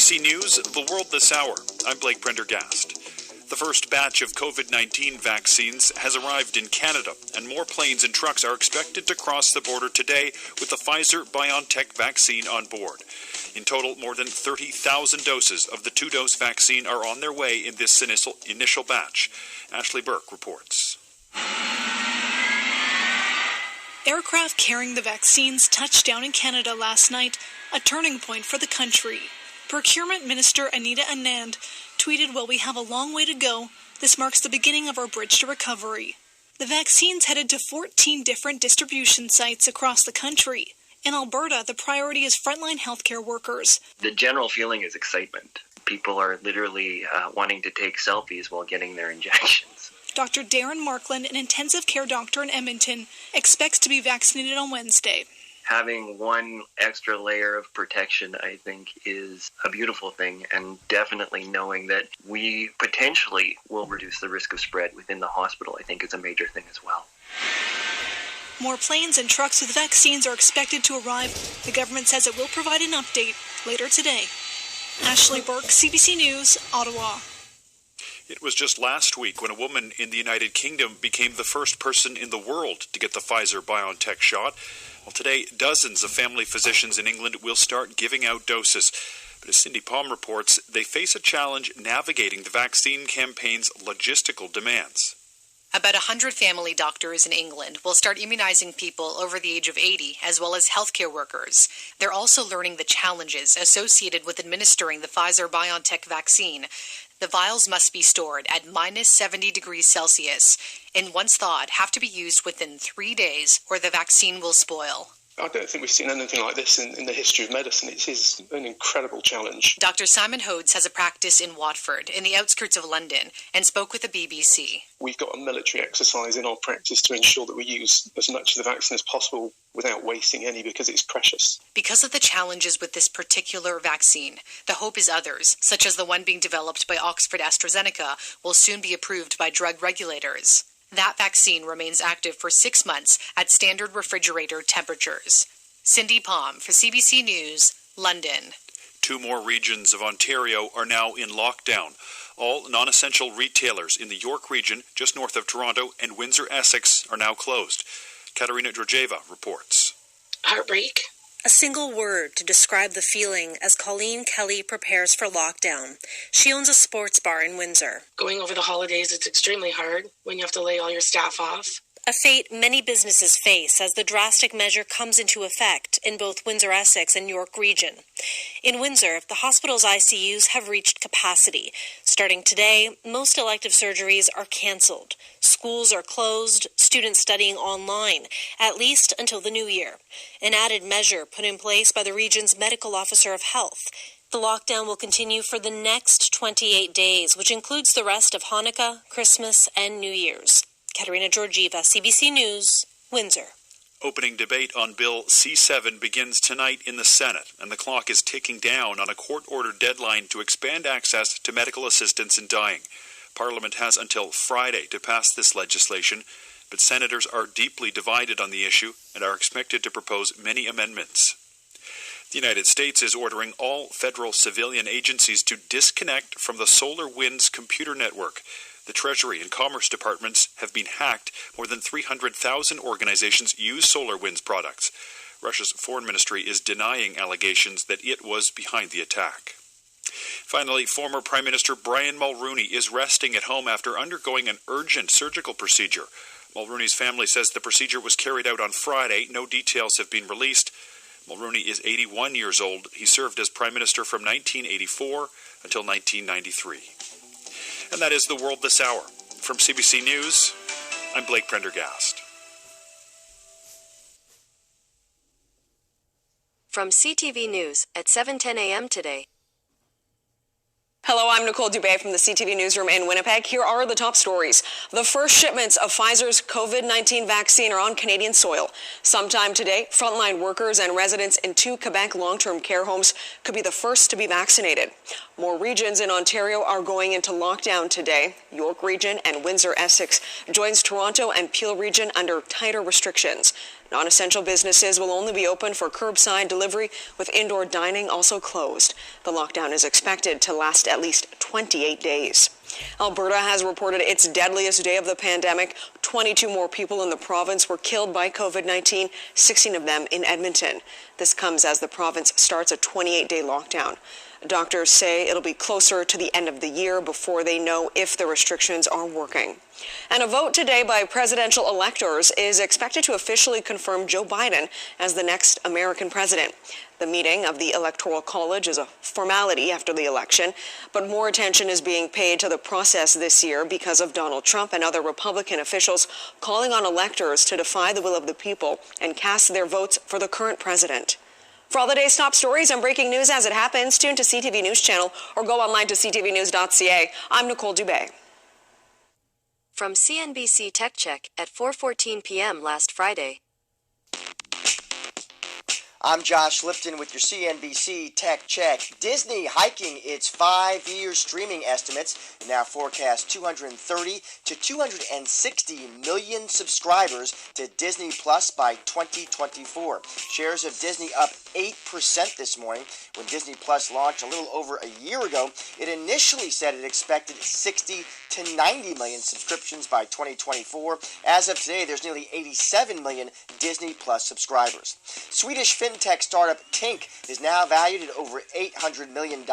CBC News, The World This Hour. I'm Blake Prendergast. The first batch of COVID-19 vaccines has arrived in Canada, and more planes and trucks are expected to cross the border today with the Pfizer-BioNTech vaccine on board. In total, more than 30,000 doses of the two-dose vaccine are on their way in this initial batch. Ashley Burke reports. Aircraft carrying the vaccines touched down in Canada last night, a turning point for the country. Procurement Minister Anita Anand tweeted, "While we have a long way to go, this marks the beginning of our bridge to recovery." The vaccines headed to 14 different distribution sites across the country. In Alberta, the priority is frontline healthcare workers. The general feeling is excitement. People are literally wanting to take selfies while getting their injections. Dr. Darren Markland, an intensive care doctor in Edmonton, expects to be vaccinated on Wednesday. Having one extra layer of protection, I think, is a beautiful thing, and definitely knowing that we potentially will reduce the risk of spread within the hospital, I think, is a major thing as well. More planes and trucks with vaccines are expected to arrive. The government says it will provide an update later today. Ashley Burke, CBC News, Ottawa. It was just last week when a woman in the United Kingdom became the first person in the world to get the Pfizer-BioNTech shot. Well, today, dozens of family physicians in England will start giving out doses. But as Cindy Palm reports, they face a challenge navigating the vaccine campaign's logistical demands. About 100 family doctors in England will start immunizing people over the age of 80, as well as healthcare workers. They're also learning the challenges associated with administering the Pfizer-BioNTech vaccine. The vials must be stored at minus 70 degrees Celsius, and once thawed, have to be used within 3 days or the vaccine will spoil. I don't think we've seen anything like this in the history of medicine. It is an incredible challenge. Dr. Simon Hodes has a practice in Watford, in the outskirts of London, and spoke with the BBC. We've got a military exercise in our practice to ensure that we use as much of the vaccine as possible without wasting any, because it's precious. Because of the challenges with this particular vaccine, the hope is others, such as the one being developed by Oxford AstraZeneca, will soon be approved by drug regulators. That vaccine remains active for 6 months at standard refrigerator temperatures. Cindy Palm for CBC News, London. 2 more regions of Ontario are now in lockdown. All non-essential retailers in the York region, just north of Toronto, and Windsor, Essex, are now closed. Katerina Georgieva reports. Heartbreak. A single word to describe the feeling as Colleen Kelly prepares for lockdown. She owns a sports bar in Windsor. Going over the holidays, it's extremely hard when you have to lay all your staff off. A fate many businesses face as the drastic measure comes into effect in both Windsor, Essex and York region. In Windsor, the hospital's ICUs have reached capacity. Starting today, most elective surgeries are cancelled. Schools are closed, students studying online, at least until the new year. An added measure put in place by the region's medical officer of health. The lockdown will continue for the next 28 days, which includes the rest of Hanukkah, Christmas, and New Year's. Katerina Georgieva, CBC News, Windsor. Opening debate on Bill C-7 begins tonight in the Senate, and the clock is ticking down on a court-ordered deadline to expand access to medical assistance in dying. Parliament has until Friday to pass this legislation, but senators are deeply divided on the issue and are expected to propose many amendments. The United States is ordering all federal civilian agencies to disconnect from the SolarWinds computer network. The Treasury and Commerce departments have been hacked. More than 300,000 organizations use SolarWinds products. Russia's foreign ministry is denying allegations that it was behind the attack. Finally, former Prime Minister Brian Mulroney is resting at home after undergoing an urgent surgical procedure. Mulroney's family says the procedure was carried out on Friday. No details have been released. Mulroney is 81 years old. He served as Prime Minister from 1984 until 1993. And that is The World This Hour. From CBC News, I'm Blake Prendergast. From CTV News at 7:10 a.m. today. Hello, I'm Nicole Dubé from the CTV Newsroom in Winnipeg. Here are the top stories. The first shipments of Pfizer's COVID-19 vaccine are on Canadian soil. Sometime today, frontline workers and residents in 2 Quebec long-term care homes could be the first to be vaccinated. More regions in Ontario are going into lockdown today. York Region and Windsor-Essex joins Toronto and Peel Region under tighter restrictions. Non-essential businesses will only be open for curbside delivery, with indoor dining also closed. The lockdown is expected to last at least 28 days. Alberta has reported its deadliest day of the pandemic. 22 more people in the province were killed by COVID-19, 16 of them in Edmonton. This comes as the province starts a 28-day lockdown. Doctors say it'll be closer to the end of the year before they know if the restrictions are working. And a vote today by presidential electors is expected to officially confirm Joe Biden as the next American president. The meeting of the Electoral College is a formality after the election, but more attention is being paid to the process this year because of Donald Trump and other Republican officials calling on electors to defy the will of the people and cast their votes for the current president. For all the day's top stories and breaking news as it happens, tune to CTV News Channel or go online to ctvnews.ca. I'm Nicole Dubé. From CNBC Tech Check at 4:14 p.m. last Friday. I'm Josh Lipton with your CNBC Tech Check. Disney hiking its 5-year streaming estimates and now forecasts 230 to 260 million subscribers to Disney Plus by 2024. Shares of Disney up 8% this morning. When Disney Plus launched a little over a year ago, it initially said it expected 60 to 90 million subscriptions by 2024. As of today, there's nearly 87 million Disney Plus subscribers. Swedish fintech startup Tink is now valued at over $800 million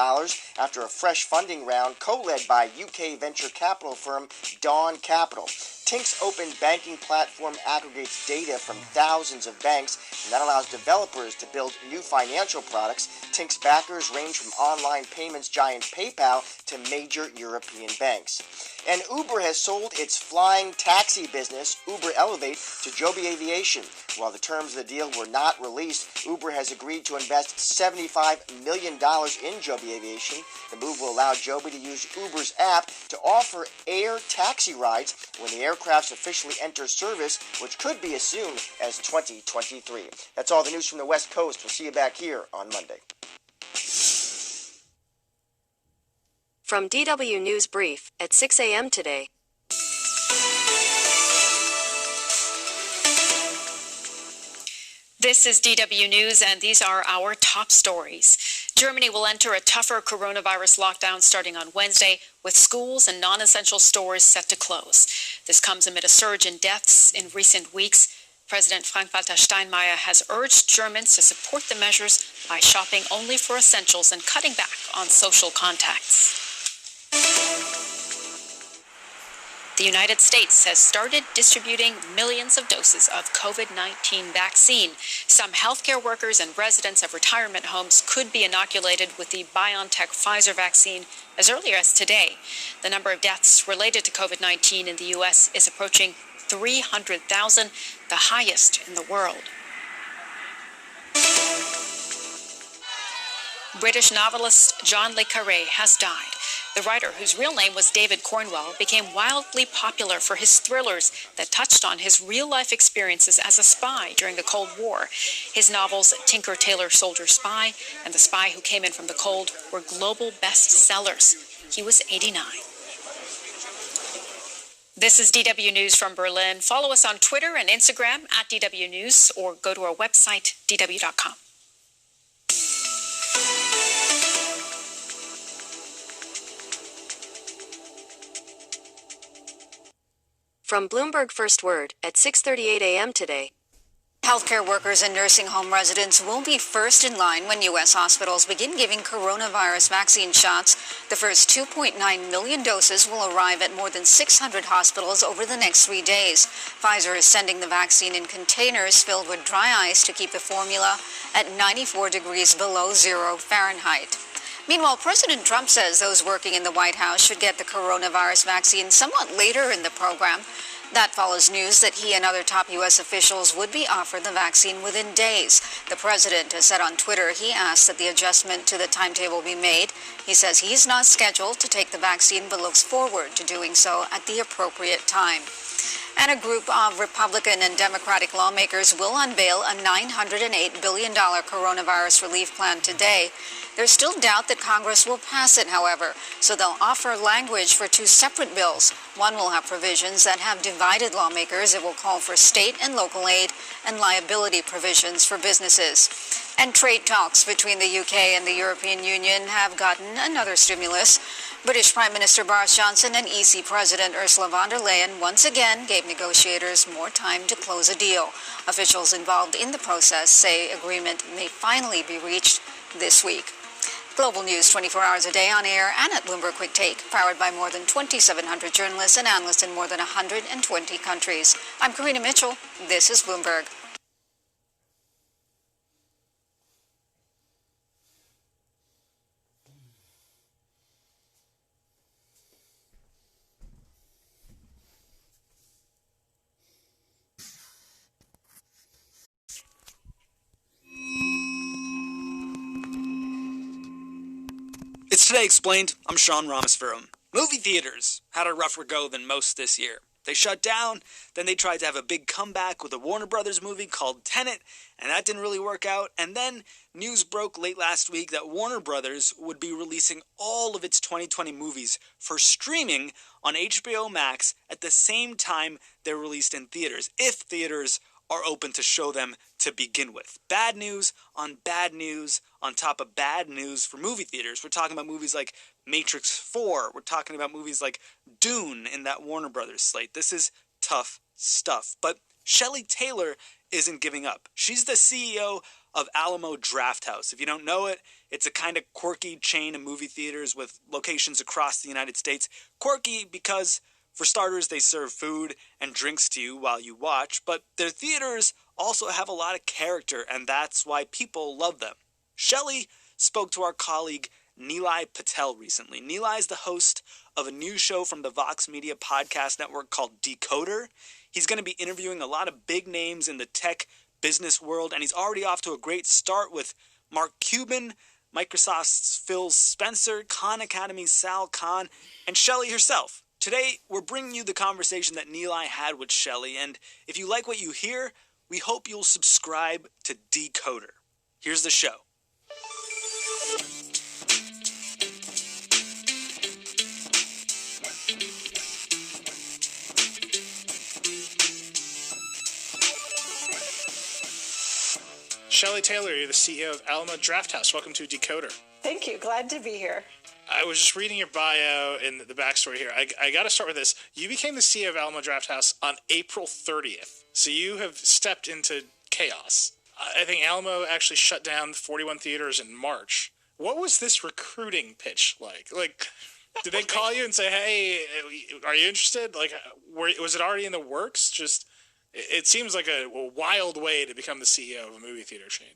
after a fresh funding round co-led by UK venture capital firm Dawn Capital. Tink's open banking platform aggregates data from thousands of banks, and that allows developers to build new financial products. Tink's backers range from online payments giant PayPal to major European banks. And Uber has sold its flying taxi business, Uber Elevate, to Joby Aviation. While the terms of the deal were not released, Uber has agreed to invest $75 million in Joby Aviation. The move will allow Joby to use Uber's app to offer air taxi rides when the aircrafts officially enter service, which could be as soon as 2023. That's all the news from the West Coast. We'll see you back here on Monday. From DW News Brief at 6 a.m. today. This is DW News, and these are our top stories. Germany will enter a tougher coronavirus lockdown starting on Wednesday, with schools and non-essential stores set to close. This comes amid a surge in deaths in recent weeks. President Frank-Walter Steinmeier has urged Germans to support the measures by shopping only for essentials and cutting back on social contacts. The United States has started distributing millions of doses of COVID-19 vaccine. Some healthcare workers and residents of retirement homes could be inoculated with the BioNTech Pfizer vaccine as early as today. The number of deaths related to COVID-19 in the U.S. is approaching 300,000, the highest in the world. British novelist John le Carré has died. The writer, whose real name was David Cornwell, became wildly popular for his thrillers that touched on his real-life experiences as a spy during the Cold War. His novels Tinker, Tailor, Soldier, Spy and The Spy Who Came in from the Cold were global bestsellers. He was 89. This is DW News from Berlin. Follow us on Twitter and Instagram at DW News or go to our website, dw.com. From Bloomberg First Word at 6:38 a.m. today. Healthcare workers and nursing home residents will be first in line when U.S. hospitals begin giving coronavirus vaccine shots. The first 2.9 million doses will arrive at more than 600 hospitals over the next 3 days. Pfizer is sending the vaccine in containers filled with dry ice to keep the formula at 94 degrees below zero Fahrenheit. Meanwhile, President Trump says those working in the White House should get the coronavirus vaccine somewhat later in the program. That follows news that he and other top U.S. officials would be offered the vaccine within days. The president has said on Twitter he asked that the adjustment to the timetable be made. He says he's not scheduled to take the vaccine but looks forward to doing so at the appropriate time. And a group of Republican and Democratic lawmakers will unveil a $908 billion coronavirus relief plan today. There's still doubt that Congress will pass it, however, so they'll offer language for two separate bills. One will have provisions that have divided lawmakers. It will call for state and local aid and liability provisions for businesses. And trade talks between the UK and the European Union have gotten another stimulus. British Prime Minister Boris Johnson and EC President Ursula von der Leyen once again gave negotiators more time to close a deal. Officials involved in the process say agreement may finally be reached this week. Global news 24 hours a day on air and at Bloomberg Quick Take, powered by more than 2,700 journalists and analysts in more than 120 countries. I'm Karina Mitchell. This is Bloomberg. It's Today Explained. I'm Sean Ramaswamy. Movie theaters had a rougher go than most this year. They shut down, then they tried to have a big comeback with a Warner Brothers movie called Tenet, and that didn't really work out. And then news broke late last week that Warner Brothers would be releasing all of its 2020 movies for streaming on HBO Max at the same time they're released in theaters, if theaters are open to show them to begin with. Bad news on top of bad news for movie theaters. We're talking about movies like Matrix 4. We're talking about movies like Dune in that Warner Brothers slate. This is tough stuff. But Shelley Taylor isn't giving up. She's the CEO of Alamo Drafthouse. If you don't know it, it's a kind of quirky chain of movie theaters with locations across the United States. Quirky because, for starters, they serve food and drinks to you while you watch, but their theaters also have a lot of character, and that's why people love them. Shelley spoke to our colleague Nilay Patel recently. Nilay is the host of a new show from the Vox Media podcast network called Decoder. He's going to be interviewing a lot of big names in the tech business world, and he's already off to a great start with Mark Cuban, Microsoft's Phil Spencer, Khan Academy's Sal Khan, and Shelley herself. Today, we're bringing you the conversation that Nilay had with Shelley, and if you like what you hear, we hope you'll subscribe to Decoder. Here's the show. Shelley Taylor, you're the CEO of Alamo Drafthouse. Welcome to Decoder. Thank you. Glad to be here. I was just reading your bio and the backstory here. I got to start with this. You became the CEO of Alamo Drafthouse on April 30th, so you have stepped into chaos. I think Alamo actually shut down 41 theaters in March. What was this recruiting pitch like? Like, did they call you and say, hey, are you interested? Like, was it already in the works? Just, it seems like a wild way to become the CEO of a movie theater chain.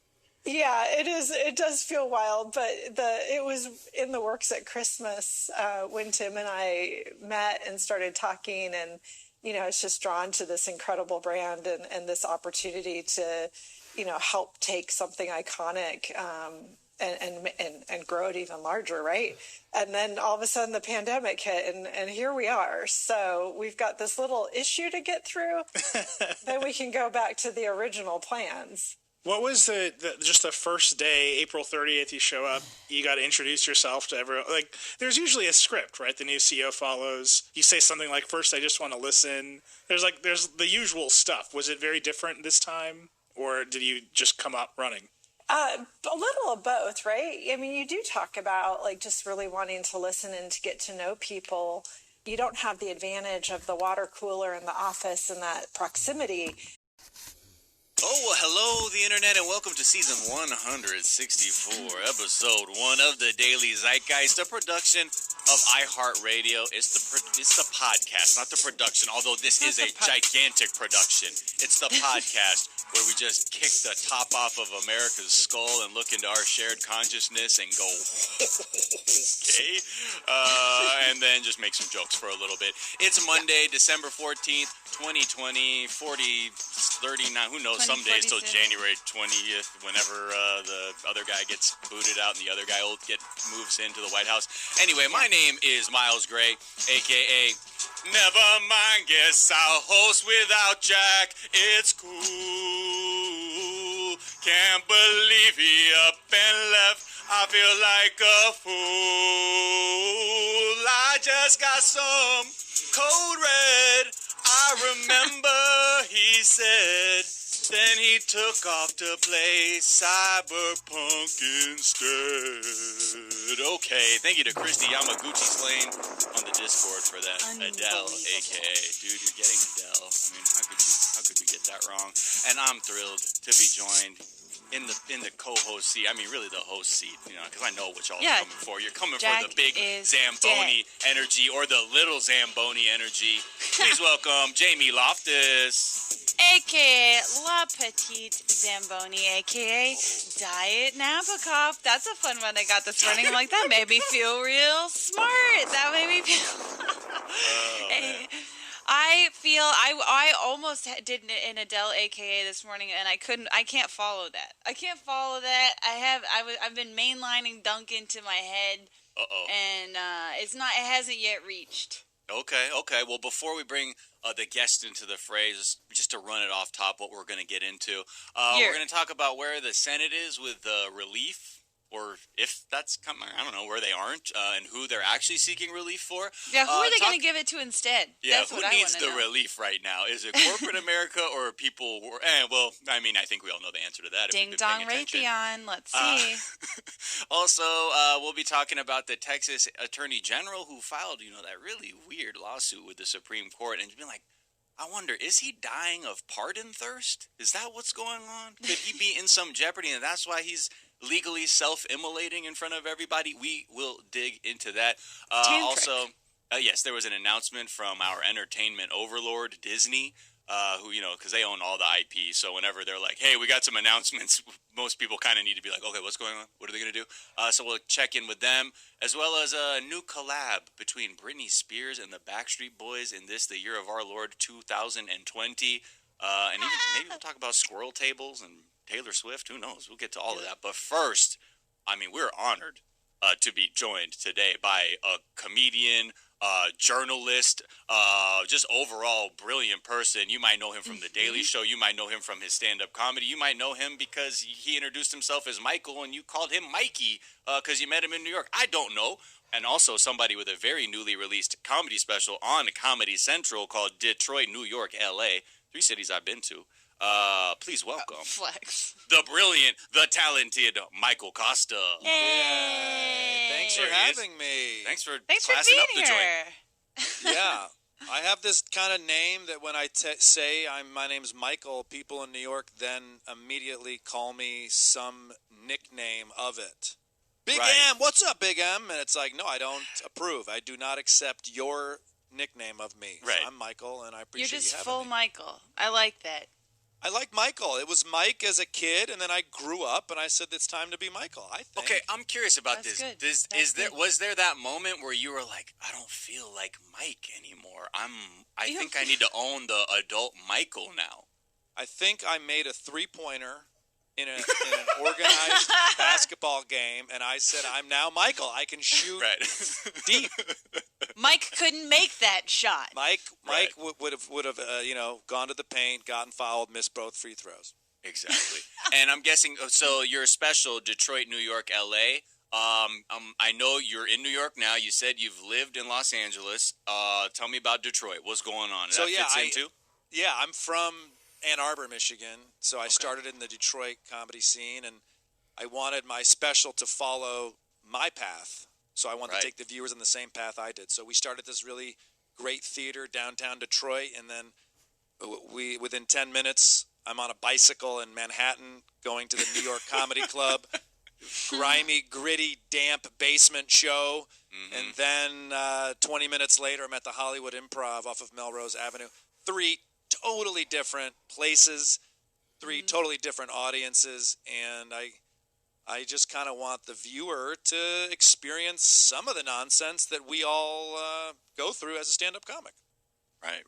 Yeah, it is. It does feel wild, but it was in the works at Christmas when Tim and I met and started talking, and it's just drawn to this incredible brand and this opportunity to, help take something iconic and grow it even larger, right? And then all of a sudden the pandemic hit, and here we are. So we've got this little issue to get through, then we can go back to the original plans. What was just the first day, April 30th, you show up, you got to introduce yourself to everyone. Like, there's usually a script, right? The new CEO follows. You say something like, first, I just want to listen. There's the usual stuff. Was it very different this time, or did you just come up running? A little of both, right? I mean, you do talk about, just really wanting to listen and to get to know people. You don't have the advantage of the water cooler in the office and that proximity. Oh, well, hello, the internet, and welcome to season 164, episode 1 of the Daily Zeitgeist, a production of iHeartRadio. It's the podcast, not the production, although this is a gigantic production. It's the podcast where we just kick the top off of America's skull and look into our shared consciousness and go, okay, and then just make some jokes for a little bit. It's Monday, December 14th, 2020, 40, 39, who knows, some days till January 20th, whenever the other guy gets booted out and the other guy moves into the White House. Anyway, my name is Miles Gray, a.k.a. Never mind, guess I'll host without Jack. It's cool. Can't believe he up and left. I feel like a fool. I just got some code red. I remember he said. Then he took off to play Cyberpunk instead. Okay, thank you to Christy Yamaguchi Slane on the Discord for that. Adele, a.k.a. Dude, you're getting Adele. I mean, how could we get that wrong? And I'm thrilled to be joined in the co-host seat. I mean, really the host seat, you know, because I know what y'all are coming for. You're coming Jack for the big Zamboni energy or the little Zamboni energy. Please welcome Jamie Loftus. A.K.A. La Petite Zamboni, A.K.A. Diet Nabokov. That's a fun one I got this morning. I'm like, that made me feel real smart. That made me feel... I almost did an Adele AKA this morning, and I can't follow that. I've been mainlining Duncan to my head, and it hasn't yet reached. Okay. Well, before we bring the guest into the phrase, just to run it off top, what we're going to get into, we're going to talk about where the Senate is with relief. Or if that's coming, I don't know, where they aren't, and who they're actually seeking relief for. Yeah, who are they going to give it to instead? Yeah, that's who what needs I the want to know. relief right now? Is it corporate America or people? Well, I mean, I think we all know the answer to that. Ding dong Raytheon, let's see. Also, we'll be talking about the Texas Attorney General who filed, that really weird lawsuit with the Supreme Court, and being like, I wonder, is he dying of pardon thirst? Is that what's going on? Could he be in some jeopardy, and that's why he's legally self-immolating in front of everybody? We will dig into that. Also, yes, there was an announcement from our entertainment overlord, Disney, who, because they own all the IP, so whenever they're like, hey, we got some announcements, most people kind of need to be like, okay, what's going on? What are they going to do? So we'll check in with them, as well as a new collab between Britney Spears and the Backstreet Boys in the year of our Lord 2020. And even maybe we'll talk about squirrel tables and Taylor Swift. Who knows? We'll get to all of that. But first, I mean, we're honored to be joined today by a comedian, journalist, just overall brilliant person. You might know him from The Daily Show. You might know him from his stand-up comedy. You might know him because he introduced himself as Michael, and you called him Mikey because you met him in New York. I don't know. And also somebody with a very newly released comedy special on Comedy Central called Detroit, New York, L.A., 3 cities I've been to. Please welcome Flex. The brilliant, the talented Michael Costa. Hey. Thanks for having me. Thanks for being up the here. joint. Yeah, I have this kind of name that when I say my name's Michael, people in New York then immediately call me some nickname of it. Big M, what's up, Big M? And it's like, no, I don't approve. I do not accept your nickname of me. Right. So I'm Michael, and I appreciate You're just you having full me. Michael. I like that. I like Michael. It was Mike as a kid, and then I grew up, and I said it's time to be Michael. I think. Okay, I'm curious about That's this. good. Was there that moment where you were like, I don't feel like Mike anymore. I think I need to own the adult Michael now. I think I made a three-pointer in an organized basketball game, and I said, I'm now Michael. I can shoot deep. Mike couldn't make that shot. Mike would have gone to the paint, gotten fouled, missed both free throws. Exactly. And I'm guessing, so your special, Detroit, New York, L.A., I know you're in New York now. You said you've lived in Los Angeles. Tell me about Detroit. What's going on? I'm from Ann Arbor, Michigan. So I started in the Detroit comedy scene, and I wanted my special to follow my path. So I wanted to take the viewers on the same path I did. So we started this really great theater downtown Detroit, and then within 10 minutes, I'm on a bicycle in Manhattan going to the New York Comedy Club. Grimy, gritty, damp basement show. Mm-hmm. And then 20 minutes later, I'm at the Hollywood Improv off of Melrose Avenue. 3 totally different places, 3 totally different audiences, and I just kind of want the viewer to experience some of the nonsense that we all go through as a stand-up comic. Right.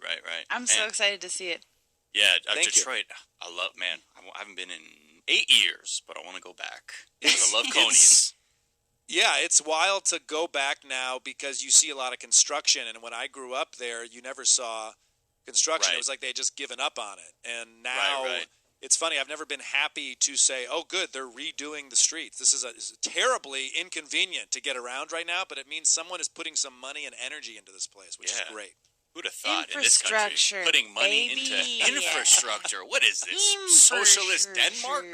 I'm so excited to see it. Yeah, Detroit, I haven't been in 8 years, but I want to go back. Because I love Coney's. Yeah, it's wild to go back now because you see a lot of construction. And when I grew up there, you never saw construction. It was like they had just given up on it. And now it's funny. I've never been happy to say, oh, good, they're redoing the streets. This is terribly inconvenient to get around right now, but it means someone is putting some money and energy into this place, which is great. Who'd have thought in this country putting money into infrastructure? What is this? Socialist Denmark?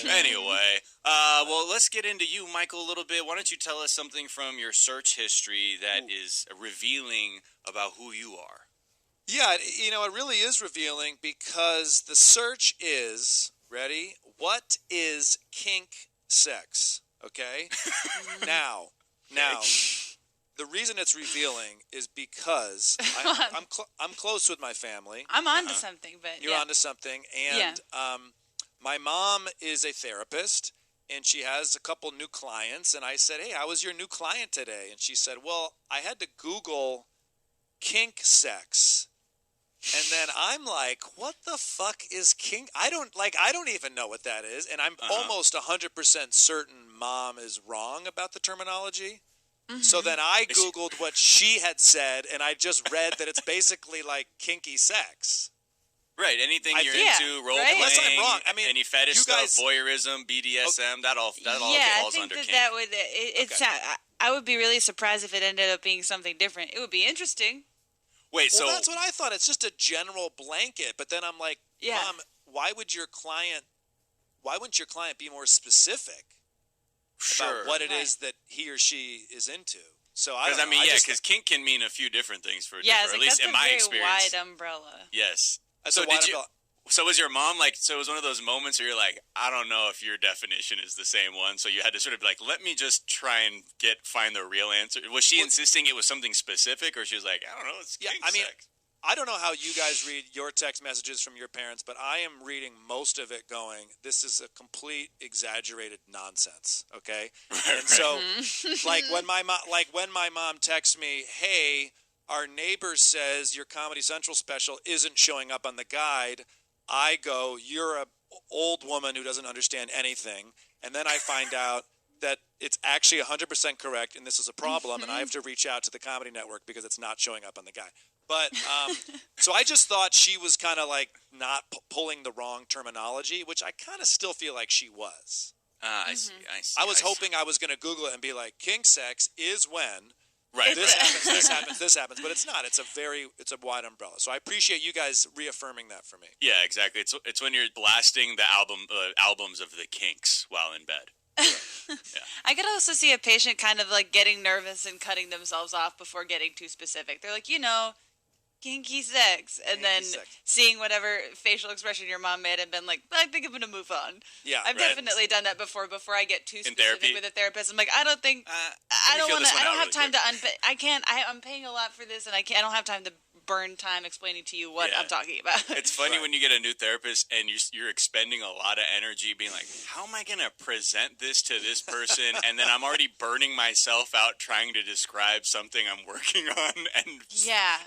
Anyway, well, let's get into you, Michael, a little bit. Why don't you tell us something from your search history that is revealing about who you are? Yeah, it really is revealing because the search is, ready? What is kink sex? Okay? Now, the reason it's revealing is because I'm close with my family. I'm onto something, but you're onto something, and my mom is a therapist, and she has a couple new clients. And I said, "Hey, how was your new client today?" And she said, "Well, I had to Google kink sex." And then I'm like, what the fuck is kink? I don't even know what that is, and I'm almost 100% certain Mom is wrong about the terminology. So then I Googled what she had said, and I just read that it's basically like kinky sex. Right, anything you're into, role-playing, unless I'm wrong. I mean, any fetish stuff, voyeurism, BDSM, that all falls under kink. That would, I would be really surprised if it ended up being something different. It would be interesting. Wait, so that's what I thought. It's just a general blanket, but then I'm like, Mom, why wouldn't your client be more specific about what it is that he or she is into? So because kink can mean a few different things for different, at least in my experience. Wide umbrella. Yes. So was your mom so it was one of those moments where you're like, I don't know if your definition is the same one, so you had to sort of be like, let me just try and find the real answer. Was she insisting it was something specific, or she was like, I don't know, it's kink sex? I don't know how you guys read your text messages from your parents, but I am reading most of it going, this is a complete exaggerated nonsense, okay? And so, when my mom texts me, hey, our neighbor says your Comedy Central special isn't showing up on the guide, I go, you're an old woman who doesn't understand anything, and then I find out that it's actually 100% correct, and this is a problem, and I have to reach out to the Comedy Network because it's not showing up on the guide. But so I just thought she was kind of like not pulling the wrong terminology, which I kind of still feel like she was. I see. I was hoping I was going to Google it and be like, kink sex is when this happens, this happens. But it's not. It's a wide umbrella. So I appreciate you guys reaffirming that for me. Yeah, exactly. It's when you're blasting the albums of the Kinks while in bed. I could also see a patient kind of like getting nervous and cutting themselves off before getting too specific. They're like, kinky sex, and then seeing whatever facial expression your mom made and been like, I think I'm going to move on. Yeah, I've definitely done that before I get too specific with a therapist. I'm like, I don't have time to I'm paying a lot for this, and I don't have time to burn time explaining to you what I'm talking about. It's funny when you get a new therapist and you're expending a lot of energy being like, how am I going to present this to this person? And then I'm already burning myself out trying to describe something I'm working on and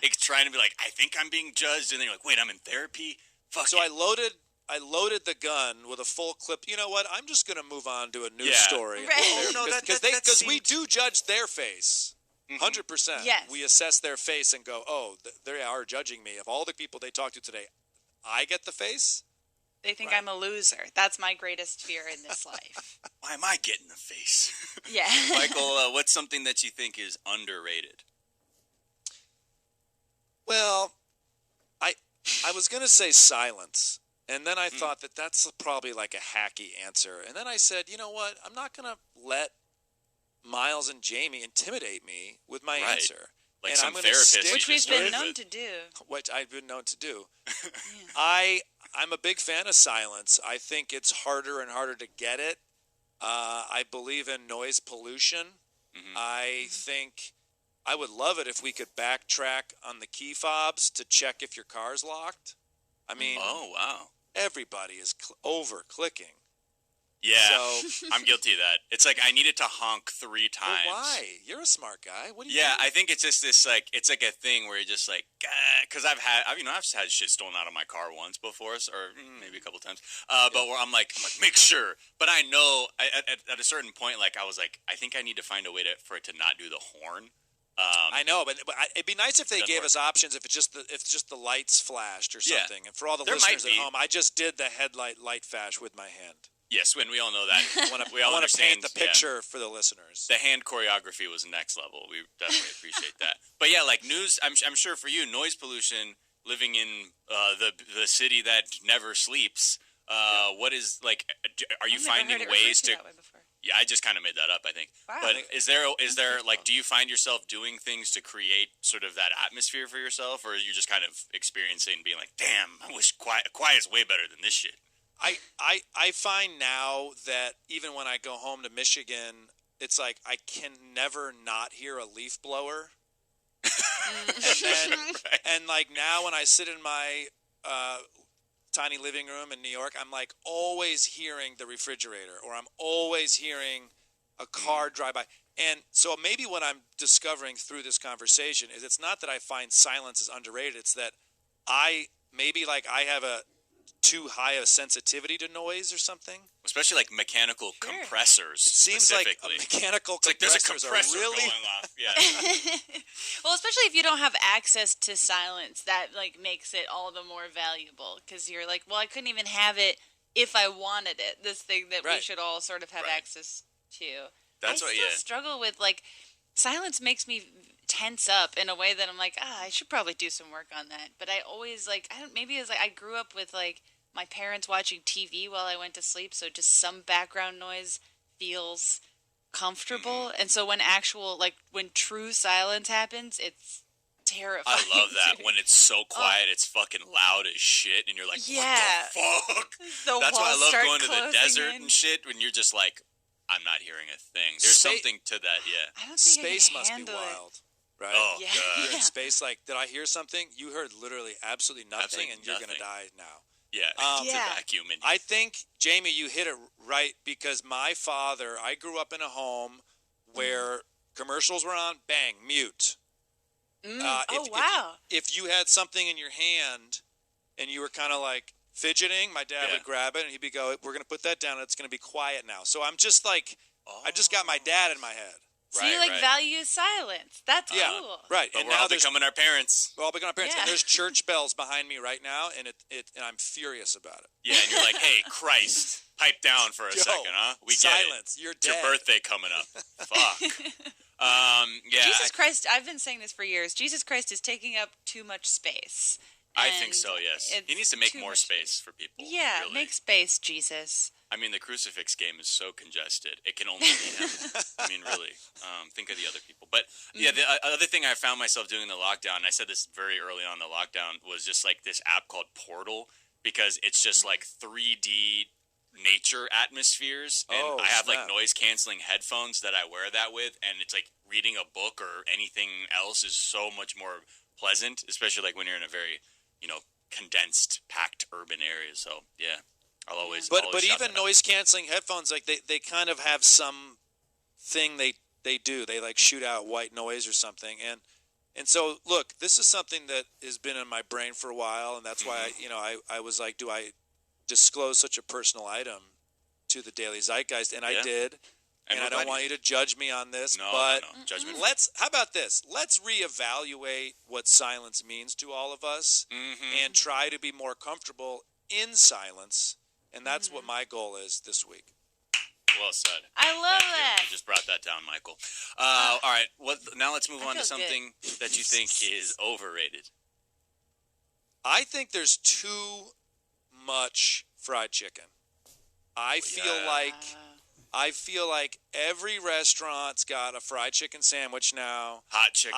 it's trying to be like, I think I'm being judged. And then you're like, wait, I'm in therapy? I loaded the gun with a full clip. You know what? I'm just going to move on to a new story. Because we do judge their face. 100%. Yes. We assess their face and go, oh, they are judging me. Of all the people they talked to today, I get the face? They think I'm a loser. That's my greatest fear in this life. Why am I getting the face? Yeah. Michael, what's something that you think is underrated? Well, I was going to say silence. And then I thought that's probably like a hacky answer. And then I said, you know what? I'm not going to let Miles and Jamie intimidate me with my answer. Like and some I'm therapist. Which we've been known to do. Which I've been known to do. I'm a big fan of silence. I think it's harder and harder to get it. I believe in noise pollution. I think I would love it if we could backtrack on the key fobs to check if your car's locked. I mean, oh, wow. Everybody is over-clicking. Yeah, so, I'm guilty of that. It's like I needed to honk 3 times. But why? You're a smart guy. What do you? Yeah, do? I think it's just this like it's like a thing where you're just like, because I've had shit stolen out of my car once before, or maybe a couple times. But where I'm like, make sure. But I know at a certain point, like I was like, I think I need to find a way for it to not do the horn. I know, but it'd be nice if they gave us options. If it's just the lights flashed or something. And for all the listeners at home, I just did the headlight light flash with my hand. Yes, when we all know that. I want to paint the picture for the listeners. The hand choreography was next level. We definitely appreciate that. But yeah, like news, I'm sure for you, noise pollution, living in the city that never sleeps. What is like? Are you finding ways to? Yeah, I just kind of made that up, I think. Wow. But is there like, do you find yourself doing things to create sort of that atmosphere for yourself, or are you just kind of experiencing and being like, damn, I wish quiet's way better than this shit? I find now that even when I go home to Michigan, it's like I can never not hear a leaf blower. and like now when I sit in my tiny living room in New York, I'm like always hearing the refrigerator, or I'm always hearing a car drive by. And so maybe what I'm discovering through this conversation is it's not that I find silence is underrated. It's that I have a too high a sensitivity to noise or something. Especially like mechanical compressors. It seems like a mechanical compressors there's a compressor really going off. Yeah. Well, especially if you don't have access to silence, that like makes it all the more valuable, because you're like, well, I couldn't even have it if I wanted it. This thing that we should all sort of have access to. I still struggle with like silence makes me tense up in a way that I'm like, I should probably do some work on that. But I always like, maybe it's like I grew up with like my parents watching TV while I went to sleep, so just some background noise feels comfortable. And so when when true silence happens, it's terrifying. I love that. When it's so quiet, it's fucking loud as shit, and you're like, what the fuck? That's why I love going to the desert and shit, when you're just like, I'm not hearing a thing. There's something to that, I don't think space I can must be handle wild. it. Right? Oh, yeah. God. You're in space, like, did I hear something? You heard literally absolutely nothing, and you're going to die now. Yeah, it's a vacuum. I think, Jamie, you hit it right, because my father, I grew up in a home where commercials were on, bang, mute. If you had something in your hand and you were kind of like fidgeting, my dad would grab it and he'd be go, we're going to put that down and it's going to be quiet now. So I'm just like, I just got my dad in my head. So you value silence. That's cool. Right. But and we're now all becoming our parents. We're all becoming our parents. Yeah. And there's church bells behind me right now, and and I'm furious about it. Yeah, and you're like, hey, Christ, pipe down for a second, huh? We silence. Get it. You're it's dead. your birthday coming up. Fuck. Jesus Christ, I've been saying this for years. Jesus Christ is taking up too much space. I think so, yes. He needs to make more space for people. Yeah, really. Make space, Jesus. I mean, the crucifix game is so congested. It can only be him. I mean, really. Think of the other people. But, yeah, the other thing I found myself doing in the lockdown, and I said this very early on in the lockdown, was just like this app called Portal, because it's just like 3D nature atmospheres. And I have like noise-canceling headphones that I wear that with, and it's like reading a book or anything else is so much more pleasant, especially like when you're in a very, condensed, packed urban area. So, yeah. I'll always But even noise canceling headphones, like they kind of have some thing they do. They like shoot out white noise or something. And so look, this is something that has been in my brain for a while, and that's why I was like, do I disclose such a personal item to the Daily Zeitgeist? And I did. And I don't want you to judge me on this, but judgment. How about this? Let's reevaluate what silence means to all of us and try to be more comfortable in silence. And that's what my goal is this week. Well said. I love that. You just brought that down, Michael. All right. Now let's move on to something that you think is overrated. I think there's too much fried chicken. I feel like every restaurant's got a fried chicken sandwich now. Hot chicken.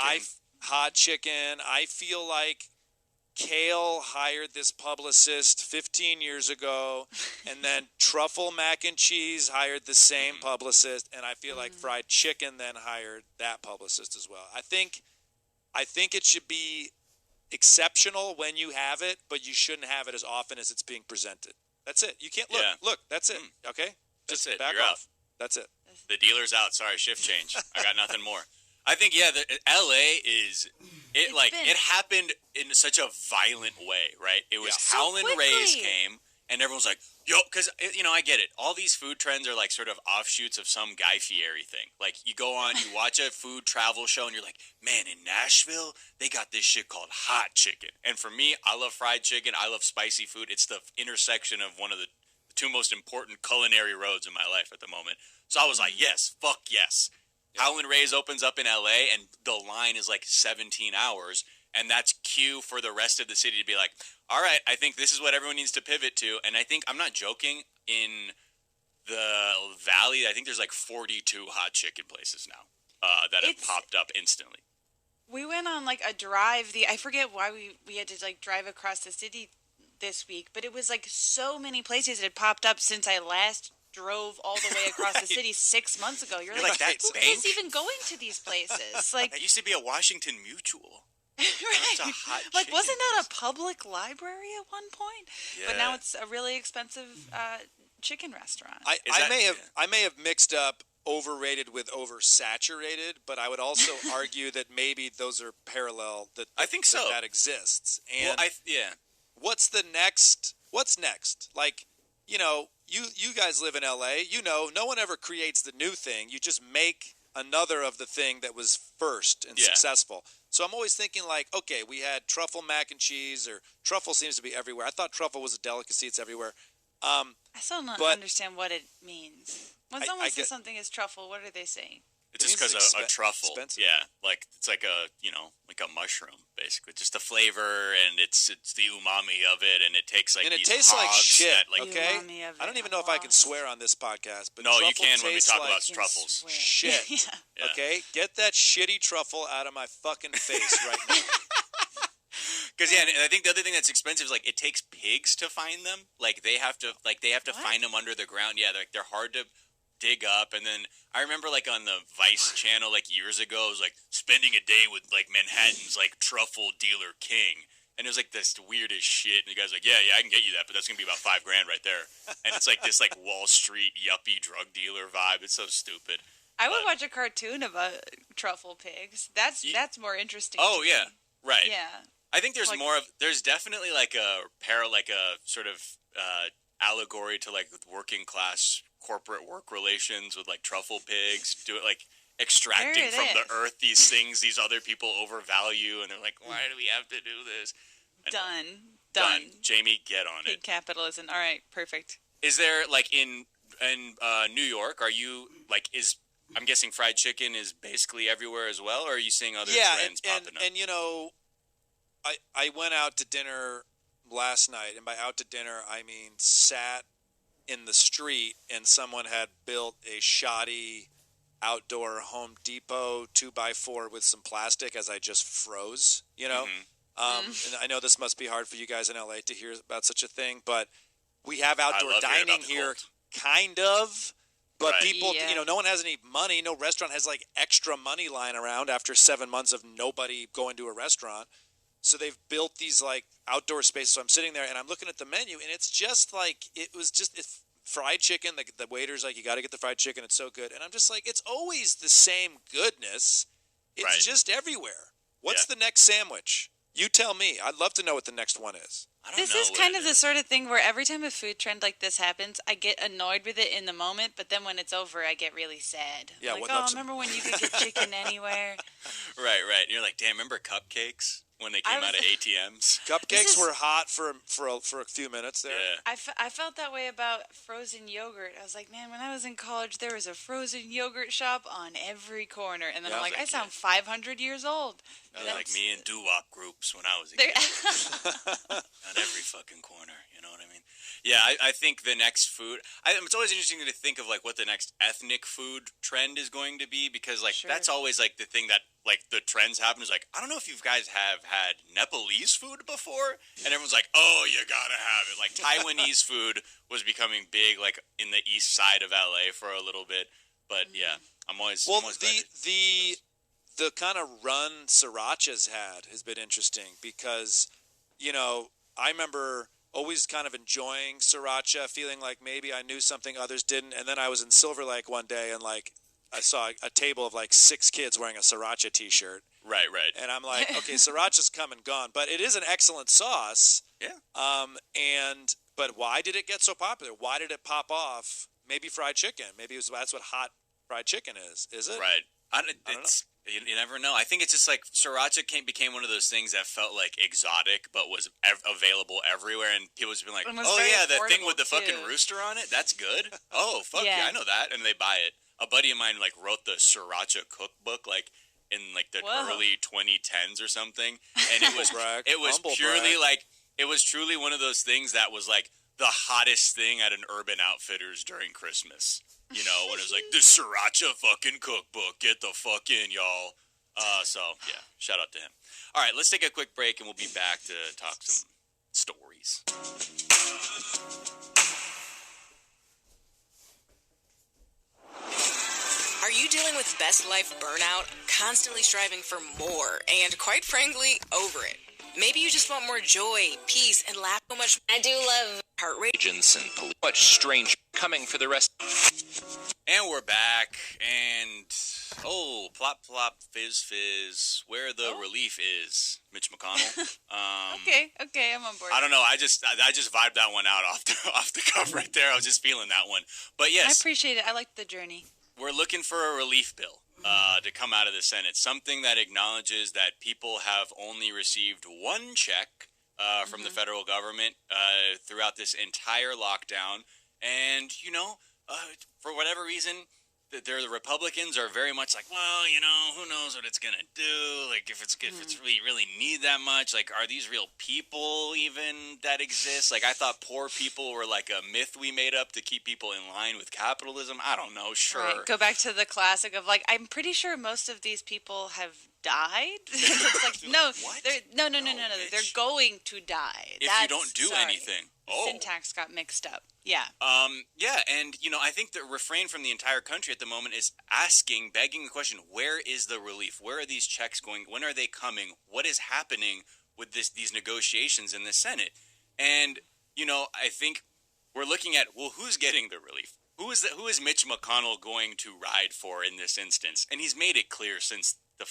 I feel like Kale hired this publicist 15 years ago, and then Truffle Mac and Cheese hired the same publicist, and I feel like Fried Chicken then hired that publicist as well. I think it should be exceptional when you have it, but you shouldn't have it as often as it's being presented. That's it. You can't look. That's it. Okay. That's it. back You're off. out. That's it. The dealer's out. Sorry, shift change. I got nothing more. I think L.A. it happened in such a violent way, right? It was Howlin' Rays came, and everyone's like, yo, because, I get it. All these food trends are like sort of offshoots of some Guy Fieri thing. Like, you go on, you watch a food travel show, and you're like, man, in Nashville, they got this shit called hot chicken. And for me, I love fried chicken. I love spicy food. It's the intersection of one of the two most important culinary roads in my life at the moment. So I was like, yes, fuck yes. Howlin' Rays opens up in L.A., and the line is like 17 hours, and that's cue for the rest of the city to be like, all right, I think this is what everyone needs to pivot to. And I think, I'm not joking, in the Valley, I think there's like 42 hot chicken places now that have popped up instantly. We went on like a drive. I forget why we had to like drive across the city this week, but it was like so many places had popped up since I last drove all the way across the city 6 months ago. You're like that's who is even going to these places? Like that used to be a Washington Mutual. Right. That's a hot like, chicken wasn't that a public library at one point? Yeah. But now it's a really expensive chicken restaurant. I may have mixed up overrated with oversaturated, but I would also argue that maybe those are parallel. I think so. That exists. And yeah. What's the next? What's next? Like, you guys live in LA. No one ever creates the new thing. You just make another of the thing that was first and successful. So I'm always thinking like, okay, we had truffle mac and cheese, or truffle seems to be everywhere. I thought truffle was a delicacy. It's everywhere. I still don't understand what it means. When someone says something is truffle, what are they saying? It's just because a truffle, like it's like like a mushroom, basically. Just the flavor, and it's the umami of it, and it takes like and it these tastes like shit. That, okay, I don't even know if I can swear on this podcast, but no, you can when we talk like about truffles. Shit. Yeah. Okay, get that shitty truffle out of my fucking face right now. Because and I think the other thing that's expensive is like it takes pigs to find them. Like they have to find them under the ground. Yeah, they're hard to dig up. And then I remember like on the Vice channel like years ago, it was like spending a day with like Manhattan's like truffle dealer king, and it was like this weirdest shit. And the guy's like, yeah, I can get you that, but that's gonna be about $5,000 right there. And it's like this like Wall Street yuppie drug dealer vibe. It's so stupid. I would watch a cartoon about truffle pigs. That's more interesting. Oh yeah, right. Yeah. I think there's there's definitely like a sort of allegory to like working class corporate work relations with like truffle pigs, do it like extracting from the earth these things these other people overvalue, and they're like, why do we have to do this? Done. Jamie, get on Big it. Capitalism. All right, perfect. Is there like in New York? Are you like I'm guessing fried chicken is basically everywhere as well, or are you seeing other trends popping up? And I went out to dinner last night, and by out to dinner, I mean sat in the street, and someone had built a shoddy outdoor Home Depot 2x4 with some plastic as I just froze, Mm-hmm. And I know this must be hard for you guys in LA to hear about such a thing, but we have outdoor dining here, kind of. But people, no one has any money. No restaurant has like extra money lying around after 7 months of nobody going to a restaurant. So they've built these like outdoor spaces. So I'm sitting there and I'm looking at the menu, and it's just like it's fried chicken. The waiter's like, you got to get the fried chicken. It's so good. And I'm just like, it's always the same goodness. It's just everywhere. What's the next sandwich? You tell me. I'd love to know what the next one is. This is kind of the sort of thing where every time a food trend like this happens, I get annoyed with it in the moment, but then when it's over, I get really sad. Yeah, like, remember when you could get chicken anywhere? Right. You're like, damn, remember cupcakes when they came out of ATMs? Cupcakes were hot for a few minutes there. Yeah. I felt that way about frozen yogurt. I was like, man, when I was in college, there was a frozen yogurt shop on every corner. And then I'm like, I sound 500 years old. Like me in doo-wop groups when I was a kid. Not every fucking corner, you know what I mean? Yeah, I think the next food... it's always interesting to think of like what the next ethnic food trend is going to be, because like that's always like the thing that like the trends happen is like, I don't know if you guys have had Nepalese food before, and everyone's like, oh, you gotta have it. Like Taiwanese food was becoming big like in the east side of LA for a little bit, but yeah, I'm always the kind of run Sriracha's had has been interesting because, I remember always kind of enjoying sriracha, feeling like maybe I knew something others didn't. And then I was in Silver Lake one day and like I saw a table of like 6 kids wearing a sriracha T-shirt. Right. And I'm like, okay, sriracha's come and gone, but it is an excellent sauce. Yeah. But why did it get so popular? Why did it pop off? Maybe fried chicken. Maybe that's what hot fried chicken is. Is it? Right. I don't know. You never know. I think it's just like sriracha became one of those things that felt like exotic, but was available everywhere, and people just been like, "Oh yeah, that thing with the fucking rooster on it, that's good. Oh fuck yeah, I know that," and they buy it. A buddy of mine like wrote the sriracha cookbook like in like the early 2010s or something, and it was purely like it was truly one of those things that was like the hottest thing at an Urban Outfitters during Christmas. You know, when it was like, the sriracha fucking cookbook, get the fuck in, y'all. So, yeah, shout out to him. All right, let's take a quick break, and we'll be back to talk some stories. Are you dealing with best life burnout, constantly striving for more, and quite frankly, over it? Maybe you just want more joy, peace, and laugh so much. I do love heart rate. Agents and police. Much strange coming for the rest. And we're back, and plop plop fizz fizz, where the relief is, Mitch McConnell. Okay, I'm on board. I don't know. I just vibed that one out off the cuff right there. I was just feeling that one. But yes, I appreciate it. I like the journey. We're looking for a relief bill to come out of the Senate, something that acknowledges that people have only received one check from the federal government throughout this entire lockdown, and for whatever reason, the Republicans are very much like, well, who knows what it's gonna do? Like, if it's really need that much, like, are these real people even that exist? Like, I thought poor people were like a myth we made up to keep people in line with capitalism. I don't know. Sure. Right. Go back to the classic of like, I'm pretty sure most of these people have died. It's like, no, no. They're going to die. If you don't do anything. Syntax got mixed up. Yeah. Yeah, and I think the refrain from the entire country at the moment is begging the question: where is the relief? Where are these checks going? When are they coming? What is happening with these negotiations in the Senate? And I think we're looking at, well, who's getting the relief? Who is Mitch McConnell going to ride for in this instance? And he's made it clear since the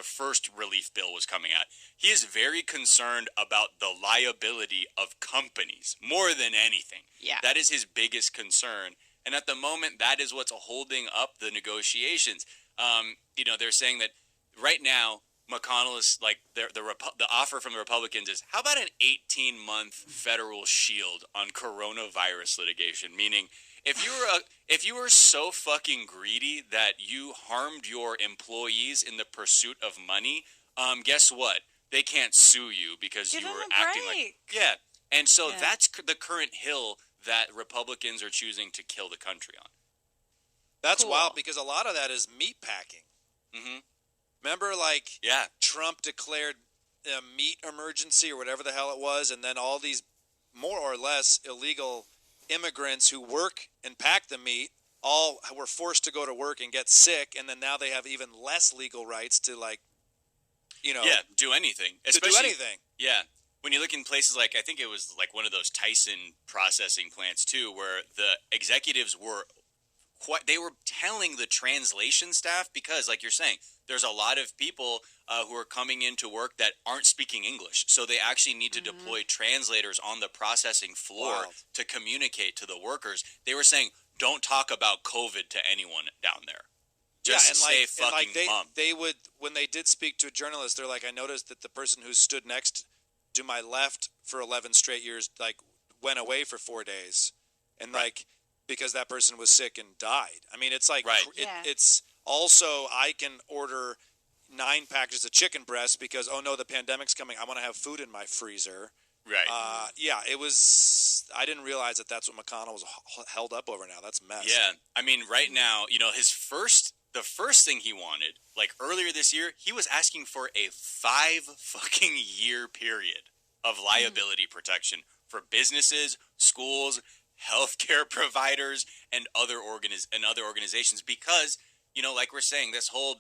first relief bill was coming out. He is very concerned about the liability of companies more than anything. Yeah. That is his biggest concern. And at the moment, that is what's holding up the negotiations. They're saying that right now, McConnell is like, the offer from the Republicans is, how about an 18-month federal shield on coronavirus litigation? Meaning, if you were so fucking greedy that you harmed your employees in the pursuit of money, guess what? They can't sue you because you were acting like And so that's the current hill that Republicans are choosing to kill the country on. That's wild because a lot of that is meat packing. Mm-hmm. Remember, Trump declared a meat emergency or whatever the hell it was, and then all these more or less illegal immigrants who work and pack the meat all were forced to go to work and get sick, and then now they have even less legal rights to do anything. Yeah. When you look in places like, I think it was like one of those Tyson processing plants too, where the executives were they were telling the translation staff, because like you're saying, there's a lot of people who are coming into work that aren't speaking English. So they actually need to deploy translators on the processing floor to communicate to the workers. They were saying, don't talk about COVID to anyone down there. Just stay fucking mum. They would, when they did speak to a journalist, they're like, I noticed that the person who stood next to my left for 11 straight years, went away for 4 days. And because that person was sick and died. I mean, it's like, it's also, I can order 9 packages of chicken breast because, oh no, the pandemic's coming. I want to have food in my freezer. Right. It was, I didn't realize that that's what McConnell was held up over now. That's a mess. Yeah. I mean, right now, the first thing he wanted, like earlier this year, he was asking for a 5 fucking year period of liability protection for businesses, schools, healthcare providers, and other organizations, because like we're saying, this whole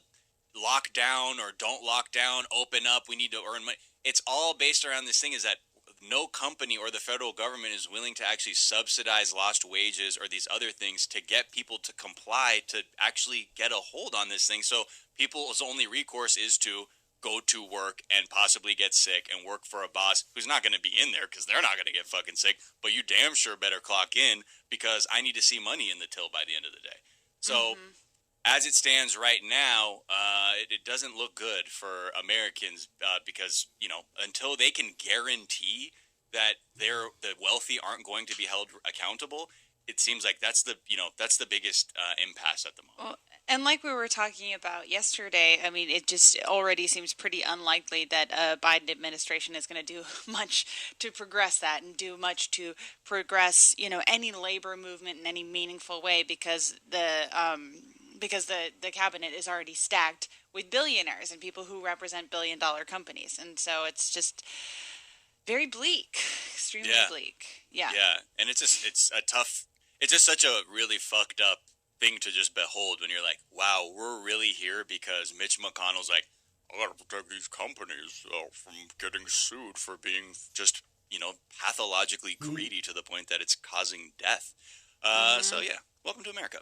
lockdown or don't lock down, open up, we need to earn money, it's all based around this thing is that no company or the federal government is willing to actually subsidize lost wages or these other things to get people to comply to actually get a hold on this thing. So people's only recourse is to go to work and possibly get sick and work for a boss who's not going to be in there because they're not going to get fucking sick, but you damn sure better clock in because I need to see money in the till by the end of the day. So as it stands right now, it doesn't look good for Americans because, you know, until they can guarantee that the wealthy aren't going to be held accountable, it seems like that's the biggest impasse at the moment. Well, and like we were talking about yesterday, I mean, it just already seems pretty unlikely that a Biden administration is going to do much to progress that and do much to progress, you know, any labor movement in any meaningful way because the cabinet is already stacked with billionaires and people who represent billion-dollar companies. And so it's just very bleak, extremely bleak. Yeah. Yeah, and it's just such a really fucked up thing to just behold when you're like, wow, we're really here because Mitch McConnell's like, I gotta protect these companies from getting sued for being just, you know, pathologically greedy to the point that it's causing death. So yeah, welcome to America.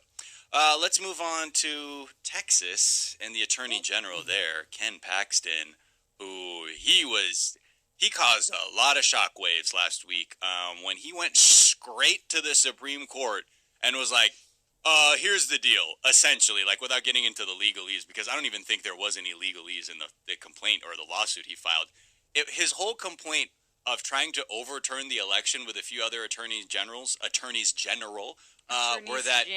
Let's move on to Texas and the Attorney General there, Ken Paxton, who he caused a lot of shockwaves last week when he went straight to the Supreme Court and was like, here's the deal, essentially, like without getting into the legalese, because I don't even think there was any legalese in the complaint or the lawsuit he filed. His whole complaint of trying to overturn the election with a few other attorneys general, were that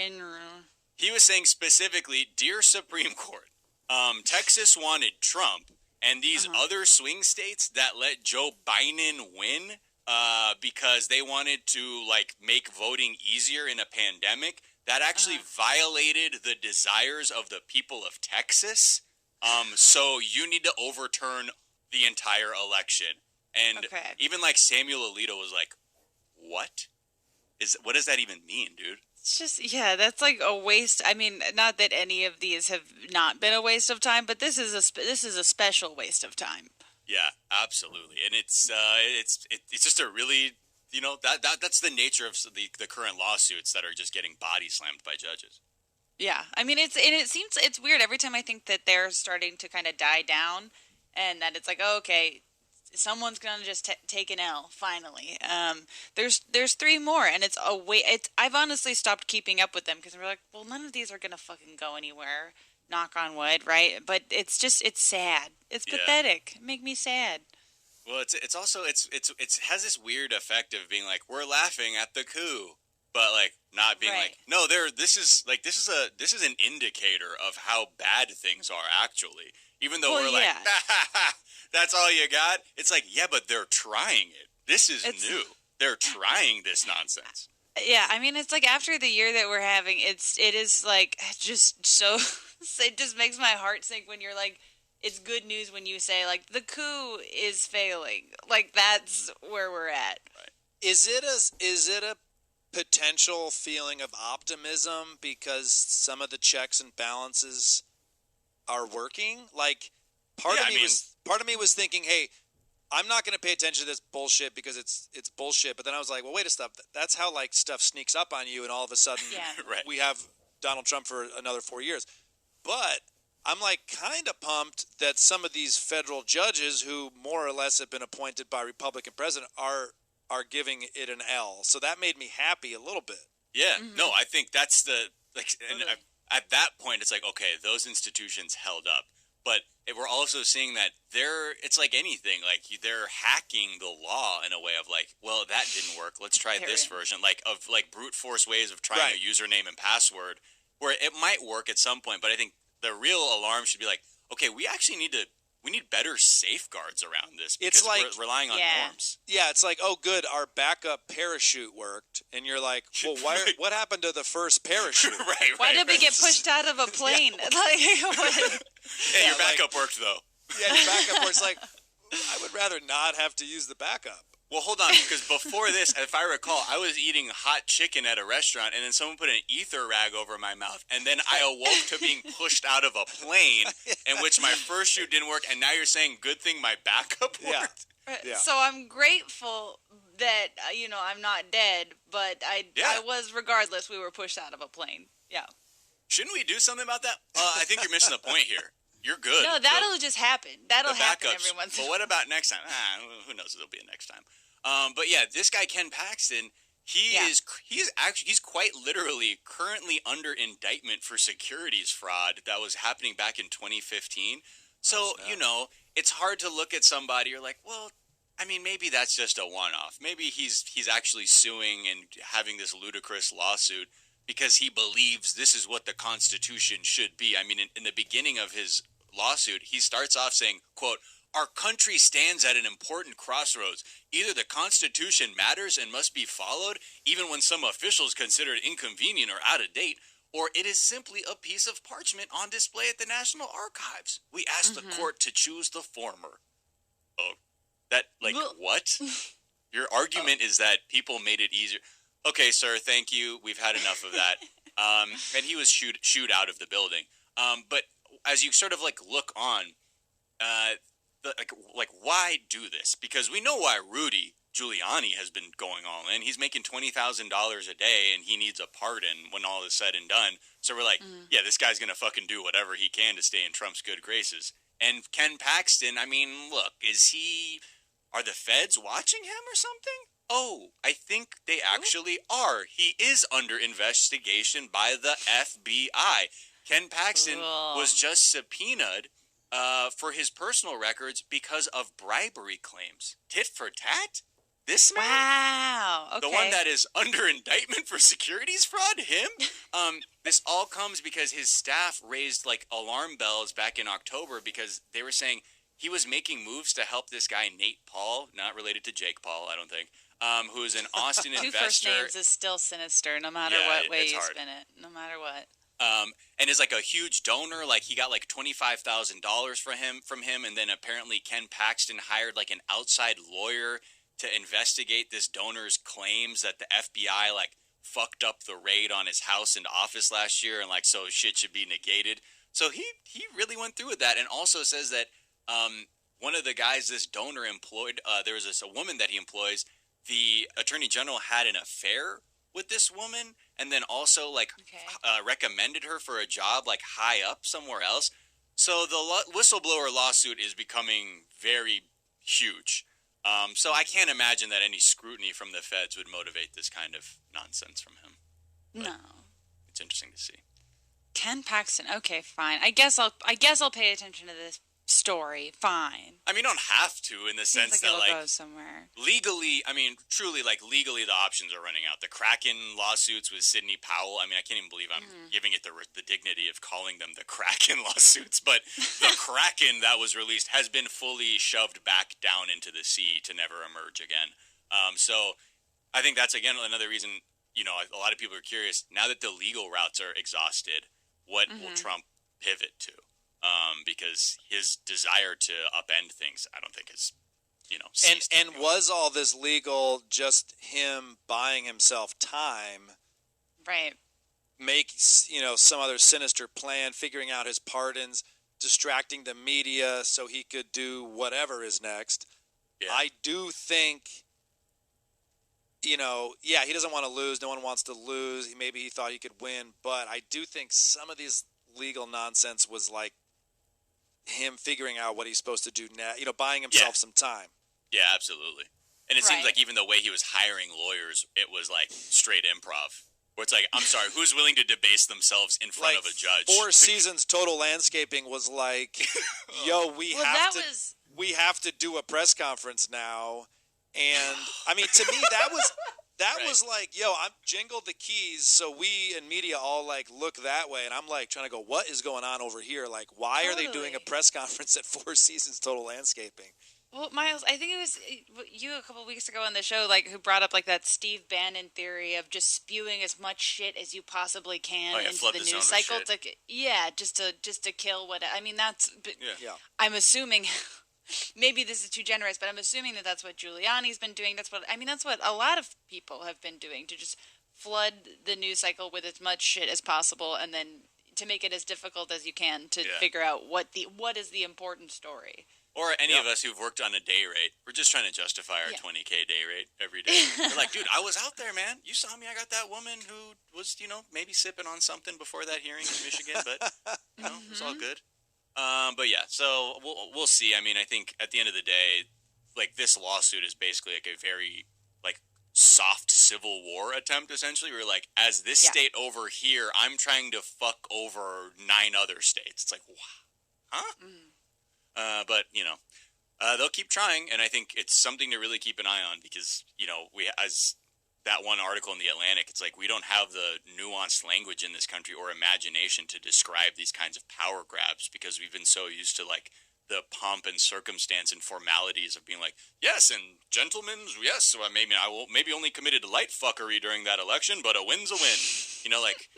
he was saying specifically, dear Supreme Court, Texas wanted Trump, and these other swing states that let Joe Biden win because they wanted to like make voting easier in a pandemic, that actually violated the desires of the people of Texas. So you need to overturn the entire election. And even like Samuel Alito was like, what does that even mean, dude? It's just, yeah, that's like a waste. I mean, not that any of these have not been a waste of time, but this is a special waste of time. Yeah, absolutely. And it's just a really, you know, that's the nature of the current lawsuits that are just getting body slammed by judges. Yeah, I mean, it seems it's weird every time I think that they're starting to kind of die down, and that it's like, oh, okay, someone's gonna just take an L finally. There's three more, and it's a way. I've honestly stopped keeping up with them because we're like, well, none of these are gonna fucking go anywhere. Knock on wood, right? But it's sad. It's pathetic. Make me sad. Well, it's also it has this weird effect of being like, we're laughing at the coup, but like not being like, no, this is an indicator of how bad things are actually. Even though we're like, that's all you got. It's like, yeah, but they're trying it. This is new. They're trying this nonsense. Yeah, I mean, it's like after the year that we're having, it is like just so. It just makes my heart sink when you're like, it's good news when you say like the coup is failing. Like that's where we're at. Right. Is it a potential feeling of optimism because some of the checks and balances are working? Like part of me was thinking, hey, I'm not going to pay attention to this bullshit because it's bullshit. But then I was like, well, wait a step. That's how like stuff sneaks up on you, and all of a sudden we have Donald Trump for another 4 years. But I'm like kind of pumped that some of these federal judges who more or less have been appointed by Republican president are giving it an L. So that made me happy a little bit. Yeah. No, I think that's at that point it's like, okay, those institutions held up. But we're also seeing that it's like anything, like they're hacking the law in a way of like, well, that didn't work. Let's try this version, like of like brute force ways of trying a username and password, where it might work at some point. But I think the real alarm should be like, okay, we need better safeguards around this because it's like we're relying on norms. Yeah, it's like, oh, good, our backup parachute worked, and you're like, well, what happened to the first parachute? Why did we get pushed out of a plane? Your backup worked though. Yeah, your backup works. Like, I would rather not have to use the backup. Well, hold on, because before this, if I recall, I was eating hot chicken at a restaurant, and then someone put an ether rag over my mouth, and then I awoke to being pushed out of a plane, in which my first shoot didn't work, and now you're saying, good thing my backup worked? Yeah. So I'm grateful that I'm not dead, but I was regardless. We were pushed out of a plane. Yeah. Shouldn't we do something about that? I think you're missing the point here. You're good. No, that'll just happen. That'll happen every once in a while. But what about next time? Who knows? It'll be a next time. But yeah, this guy Ken Paxton, he's quite literally currently under indictment for securities fraud that was happening back in 2015. So it's hard to look at somebody. You're like, well, I mean, maybe that's just a one-off. Maybe he's actually suing and having this ludicrous lawsuit because he believes this is what the Constitution should be. I mean, in the beginning of his lawsuit, he starts off saying, quote, "Our country stands at an important crossroads. Either the Constitution matters and must be followed, even when some officials consider it inconvenient or out of date, or it is simply a piece of parchment on display at the National Archives. We ask the court to choose the former." Oh, what? Your argument is that people made it easier. Okay, sir, thank you. We've had enough of that. And he was shooed out of the building. But as you sort of look on, why do this? Because we know why Rudy Giuliani has been going all in. He's making $20,000 a day, and he needs a pardon when all is said and done. So we're like, yeah, this guy's gonna fucking do whatever he can to stay in Trump's good graces. And Ken Paxton, I mean, look, are the feds watching him or something? Oh, I think they actually are. He is under investigation by the FBI. Ken Paxton was just subpoenaed for his personal records because of bribery claims. Tit for tat? This man? Wow. Okay. The one that is under indictment for securities fraud? Him? This all comes because his staff raised alarm bells back in October because they were saying he was making moves to help this guy Nate Paul, not related to Jake Paul, I don't think, who is an Austin investor. Two first names is still sinister, no matter what way you spin it. No matter what. And is a huge donor. He got $25,000 from him, and then apparently Ken Paxton hired an outside lawyer to investigate this donor's claims that the FBI fucked up the raid on his house and office last year, and so shit should be negated. So he really went through with that, and also says that one of the guys this donor employed, there was a woman that he employs. The attorney general had an affair with this woman, and then also recommended her for a job high up somewhere else. So the whistleblower lawsuit is becoming very huge. So I can't imagine that any scrutiny from the feds would motivate this kind of nonsense from him. But no, it's interesting to see. Ken Paxton. Okay, fine. I guess I'll pay attention to this story. Fine. I mean, you don't have to in the sense that go somewhere. Legally, I mean, truly, legally, the options are running out. The Kraken lawsuits with Sidney Powell. I mean, I can't even believe I'm giving it the dignity of calling them the Kraken lawsuits, but the Kraken that was released has been fully shoved back down into the sea to never emerge again. So I think that's again another reason. A lot of people are curious now that the legal routes are exhausted. What will Trump pivot to? Because his desire to upend things, I don't think is, ceased. And was all this legal just him buying himself time? Right. Make, some other sinister plan, figuring out his pardons, distracting the media so he could do whatever is next. Yeah. I do think, he doesn't want to lose. No one wants to lose. Maybe he thought he could win. But I do think some of these legal nonsense was him figuring out what he's supposed to do now, buying himself some time. Yeah, absolutely. And it seems even the way he was hiring lawyers, it was straight improv. Where it's I'm sorry, who's willing to debase themselves in front of a judge? 4 Seasons Total Landscaping was yo, we have to do a press conference now. And I mean, to me, that was yo, I'm jingled the keys, so we in media all look that way, and I'm trying to go, what is going on over here? Why are they doing a press conference at 4 Seasons Total Landscaping? Well, Miles, I think it was you a couple weeks ago on the show, who brought up that Steve Bannon theory of just spewing as much shit as you possibly can into the news cycle. Just to kill what I mean. That's I'm assuming. Maybe this is too generous, but I'm assuming that that's what Giuliani's been doing. That's what a lot of people have been doing, to just flood the news cycle with as much shit as possible, and then to make it as difficult as you can to figure out what is the important story. Or any of us who've worked on a day rate. We're just trying to justify our 20K day rate every day. We're like, dude, I was out there, man. You saw me. I got that woman who was, maybe sipping on something before that hearing in Michigan, but, it was all good. But yeah, so we'll see. I mean, I think at the end of the day, like, this lawsuit is basically like a very, like, soft civil war attempt, essentially. Where, like, as this state over here, I'm trying to fuck over 9 other states. It's like, wow. Huh? But, they'll keep trying, and I think it's something to really keep an eye on because, as that one article in The Atlantic, it's like we don't have the nuanced language in this country or imagination to describe these kinds of power grabs because we've been so used to, like, the pomp and circumstance and formalities of being like, yes, and gentlemen, yes, so maybe only committed light fuckery during that election, but a win's a win. Like,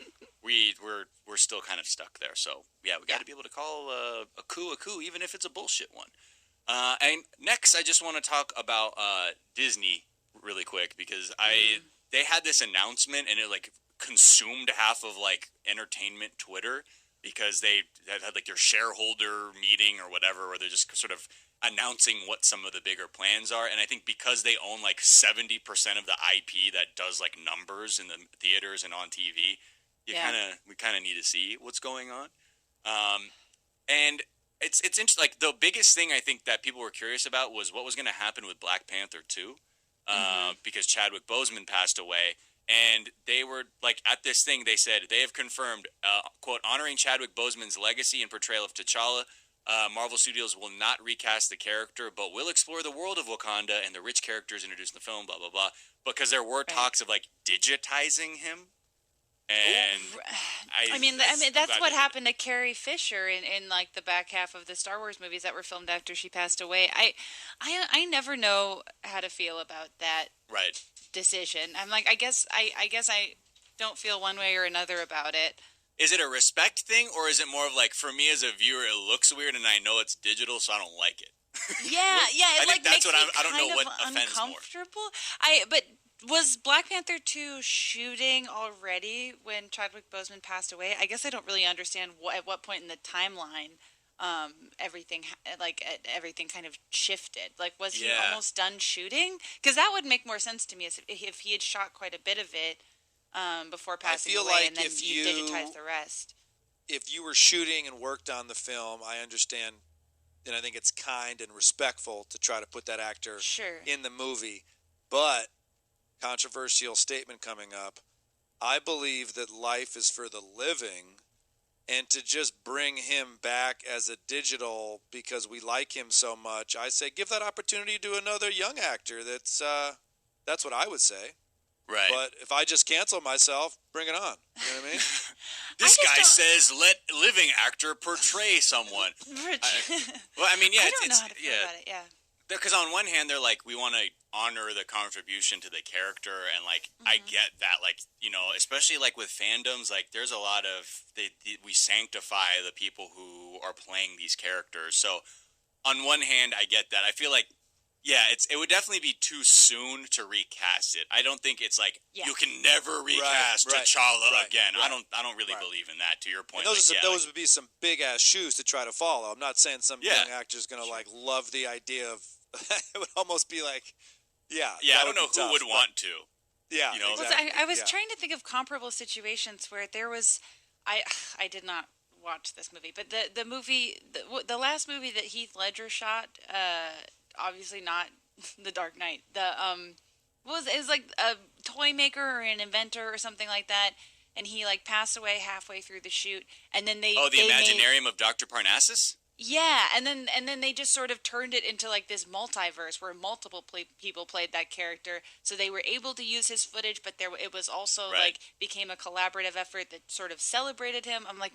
we're still kind of stuck there. So, yeah, we got to be able to call a coup, even if it's a bullshit one. And next, I just want to talk about Disney really quick because they had this announcement and it, like, consumed half of, like, entertainment Twitter because they had, like, their shareholder meeting or whatever where they're just sort of announcing what some of the bigger plans are. And I think because they own, like, 70% of the IP that does, like, numbers in the theaters and on TV, we kind of need to see what's going on. And it's interesting. Like, the biggest thing I think that people were curious about was what was going to happen with Black Panther 2, because Chadwick Boseman passed away. And they were, like, at this thing, they said they have confirmed, quote, honoring Chadwick Boseman's legacy and portrayal of T'Challa, Marvel Studios will not recast the character, but will explore the world of Wakanda and the rich characters introduced in the film, blah, blah, blah. Because there were talks of, like, digitizing him. And that's what happened to Carrie Fisher in like the back half of the Star Wars movies that were filmed after she passed away. I never know how to feel about that decision. I'm like, I guess I don't feel one way or another about it. Is it a respect thing, or is it more of like, for me as a viewer, it looks weird and I know it's digital, so I don't like it? Yeah. I think that's makes what me I don't know what kind of offends more. uncomfortable. But was Black Panther 2 shooting already when Chadwick Boseman passed away? I guess I don't really understand at what point in the timeline everything kind of shifted. Like, was he almost done shooting? Because that would make more sense to me if he had shot quite a bit of it before passing away, like and then you digitize the rest. If you were shooting and worked on the film, I understand, and I think it's kind and respectful to try to put that actor in the movie. But controversial statement coming up. I believe that life is for the living, and to just bring him back as a digital because we like him so much, I say give that opportunity to another young actor. That's what I would say. Right. But if I just cancel myself, bring it on. You know what I mean? This guy says let living actor portray someone. I don't know how to feel about it. Yeah. Because on one hand, they're like, we want to honor the contribution to the character, and, like, I get that, like, especially, like, with fandoms, like, there's a lot of, we sanctify the people who are playing these characters. So, on one hand, I get that. I feel like, it would definitely be too soon to recast it. I don't think it's like, you can never recast T'Challa again. I don't really believe in that, to your point. And those would be some big-ass shoes to try to follow. I'm not saying some young actor's going to, like, love the idea of, it would almost be like, I don't know who would want to. Yeah, exactly. I was trying to think of comparable situations where there was, I did not watch this movie, but the movie, the last movie that Heath Ledger shot, obviously not The Dark Knight. It was like a toy maker or an inventor or something like that, and he, like, passed away halfway through the shoot, and then the Imaginarium of Dr. Parnassus? Yeah, and then they just sort of turned it into, like, this multiverse where multiple people played that character, so they were able to use his footage, but it was also like became a collaborative effort that sort of celebrated him. I'm like,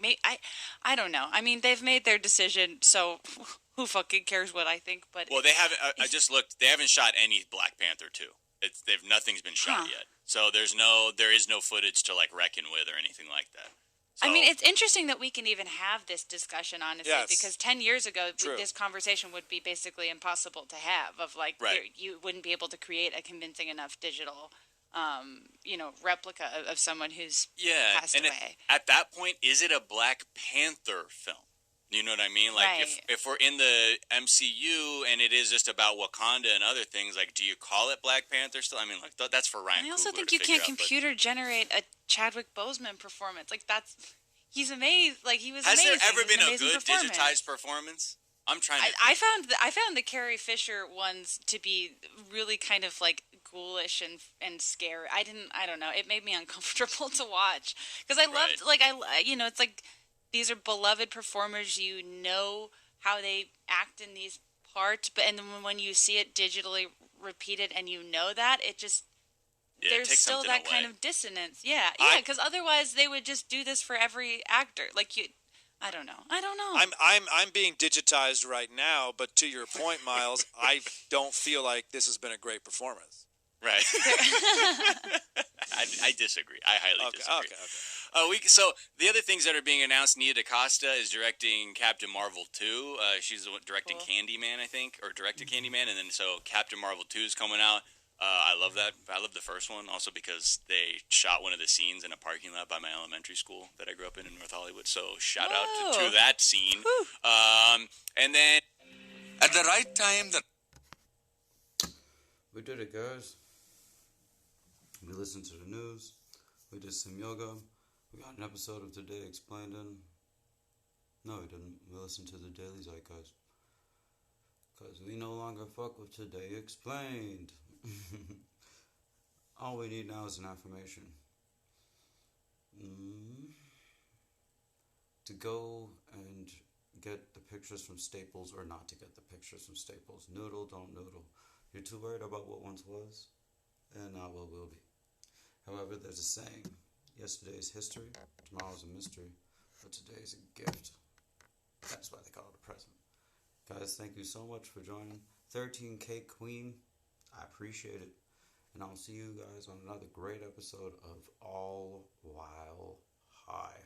I don't know. I mean, they've made their decision, so who fucking cares what I think? But they haven't. I just looked. They haven't shot any Black Panther 2. Nothing's been shot yet, so there is no footage to, like, reckon with or anything like that. So, I mean, it's interesting that we can even have this discussion, honestly, because 10 years ago, this conversation would be basically impossible to have. Of, like, you wouldn't be able to create a convincing enough digital, replica of someone who's passed away. At that point, is it a Black Panther film? You know what I mean? Like, Right. if we're in the MCU and it is just about Wakanda and other things, like, do you call it Black Panther still? I mean, like, that's for Ryan I also Coogler think to you figure can't out, but- computer generate a Chadwick Boseman performance. Like, he's amazing. Like, he was Has amazing. there ever It was an been a amazing good performance. digitized performance? I'm trying to. I found the Carrie Fisher ones to be really kind of like ghoulish and scary. I don't know. It made me uncomfortable to watch because I loved it's like these are beloved performers. You know how they act in these parts, but and then when you see it digitally repeated and you know that, it just there's still that kind of dissonance. Yeah, because otherwise they would just do this for every actor. Like you. I don't know. I'm being digitized right now, but to your point, Miles, I don't feel like this has been a great performance. Right. I disagree. I highly disagree. Okay. So the other things that are being announced, Nia DaCosta is directing Captain Marvel 2. She's the one directing Candyman, I think, or directed Candyman, and then so Captain Marvel 2 is coming out. I love that. I love the first one also because they shot one of the scenes in a parking lot by my elementary school that I grew up in North Hollywood. So shout out to that scene. And then at the right time, we did it, guys. We listened to the news. We did some yoga. We got an episode of Today Explained in. No, we didn't. We listened to the Daily Zeitgeist. Because we no longer fuck with Today Explained. All we need now is an affirmation. To go and get the pictures from Staples or not to get the pictures from Staples. Noodle, don't noodle. You're too worried about what once was and not what will be. However, there's a saying. Yesterday's history, tomorrow's a mystery, but today's a gift. That's why they call it a present. Guys, thank you so much for joining. 13K Queen, I appreciate it. And I'll see you guys on another great episode of All While High.